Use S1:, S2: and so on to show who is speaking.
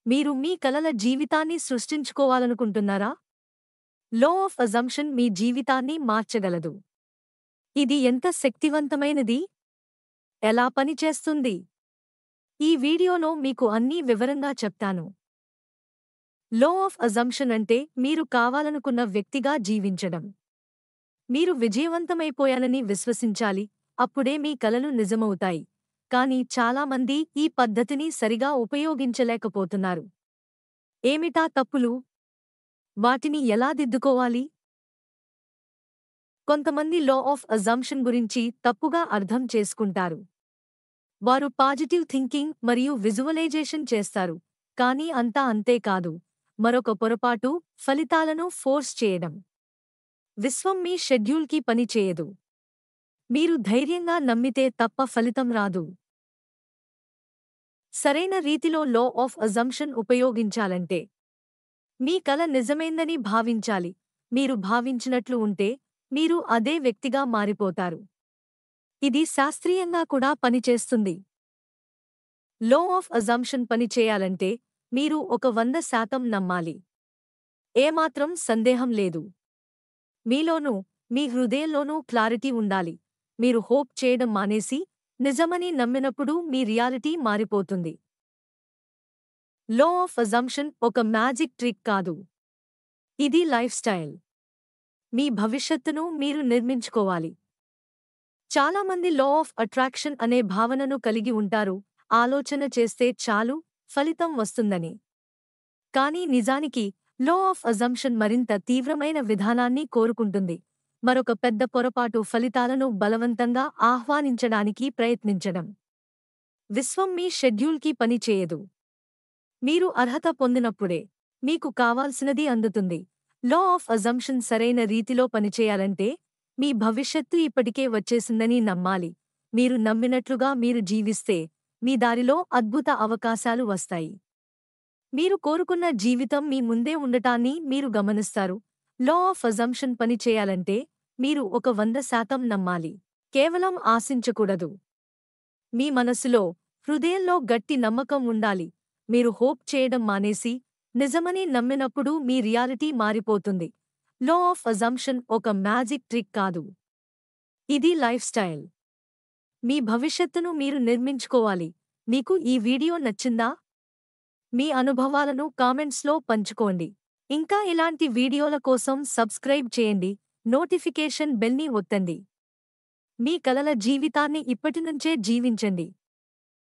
S1: మీరు మీ కలల జీవితాన్ని సృష్టించుకోవాలనుకుంటున్నారా? లా ఆఫ్ అజంప్షన్ మీ జీవితాన్ని మార్చగలదు. ఇది ఎంత శక్తివంతమైనది? ఎలా పనిచేస్తుంది? ఈ వీడియోలో మీకు అన్నీ వివరంగా చెప్తాను. లా ఆఫ్ అజంప్షన్ అంటే మీరు కావాలనుకున్న వ్యక్తిగా జీవించడం. మీరు విజయవంతమైపోయానని విశ్వసించాలి, అప్పుడే మీ కలలు నిజమవుతాయి. కానీ చాలామంది ఈ పద్ధతిని సరిగా ఉపయోగించలేకపోతున్నారు. ఏమిటా తప్పులు? వాటిని ఎలా దిద్దుకోవాలి? కొంతమంది లా ఆఫ్ అజంప్షన్ గురించి తప్పుగా అర్థం చేసుకుంటారు. వారు పాజిటివ్ థింకింగ్ మరియు విజువలైజేషన్ చేస్తారు, కానీ అంతా అంతే కాదు. మరొక పొరపాటు ఫలితాలను ఫోర్స్ చేయడం. విశ్వం మీ షెడ్యూల్కి పని చేయదు. మీరు ధైర్యంగా నమ్మితే తప్ప ఫలితం రాదు. సరైన రీతిలో లా ఆఫ్ అజంప్షన్ ఉపయోగించాలంటే మీ కల నిజమైందని భావించాలి. మీరు భావించినట్లు ఉంటే మీరు అదే వ్యక్తిగా మారిపోతారు. ఇది శాస్త్రీయంగా కూడా పనిచేస్తుంది. లా ఆఫ్ అజంప్షన్ పనిచేయాలంటే మీరు ఒక 100% నమ్మాలి. ఏమాత్రం సందేహం లేదు. మీలోనూ మీ హృదయంలోనూ క్లారిటీ ఉండాలి. మీరు హోప్ చేయడం మానేసి నిజమని నమ్మినప్పుడు మీ రియాలిటీ మారిపోతుంది. లా ఆఫ్ అజంప్షన్ ఒక మ్యాజిక్ ట్రిక్ కాదు. ఇది లైఫ్ స్టైల్. మీ భవిష్యత్తును మీరు నిర్మించుకోవాలి. చాలామంది లా ఆఫ్ అట్రాక్షన్ అనే భావనను కలిగి ఉంటారు, ఆలోచన చేస్తే చాలు ఫలితం వస్తుందని. కానీ నిజానికి లా ఆఫ్ అజంప్షన్ మరింత తీవ్రమైన విధానాన్ని కోరుకుంటుంది. మరొక పెద్ద పొరపాటు ఫలితాలను బలవంతంగా ఆహ్వానించడానికి ప్రయత్నించడం. విశ్వం మీ షెడ్యూల్కి పని చేయదు. మీరు అర్హత పొందినప్పుడే మీకు కావాల్సినది అందుతుంది. లా ఆఫ్ అజంప్షన్ సరైన రీతిలో పనిచేయాలంటే మీ భవిష్యత్తు ఇప్పటికే వచ్చేసిందని నమ్మాలి. మీరు నమ్మినట్లుగా మీరు జీవిస్తే మీ దారిలో అద్భుత అవకాశాలు వస్తాయి. మీరు కోరుకున్న జీవితం మీ ముందే ఉండటాన్ని మీరు గమనిస్తారు. లా ఆఫ్ అజంప్షన్ పని చేయాలంటే మీరు ఒక 100% నమ్మాలి. కేవలం ఆశించకూడదు. మీ మనసులో, హృదయంలో గట్టి నమ్మకం ఉండాలి. మీరు హోప్ చేయడం మానేసి నిజమని నమ్మినప్పుడు మీ రియాలిటీ మారిపోతుంది. లా ఆఫ్ అజంప్షన్ ఒక మ్యాజిక్ ట్రిక్ కాదు. ఇది లైఫ్ స్టైల్. మీ భవిష్యత్తును మీరు నిర్మించుకోవాలి. మీకు ఈ వీడియో నచ్చిందా? మీ అనుభవాలను కామెంట్స్లో పంచుకోండి. ఇంకా ఇలాంటి వీడియోల కోసం సబ్స్క్రైబ్ చేయండి, నోటిఫికేషన్ బెల్ని ఒత్తండి. మీ కలల జీవితాన్ని ఇప్పటినుంచే జీవించండి.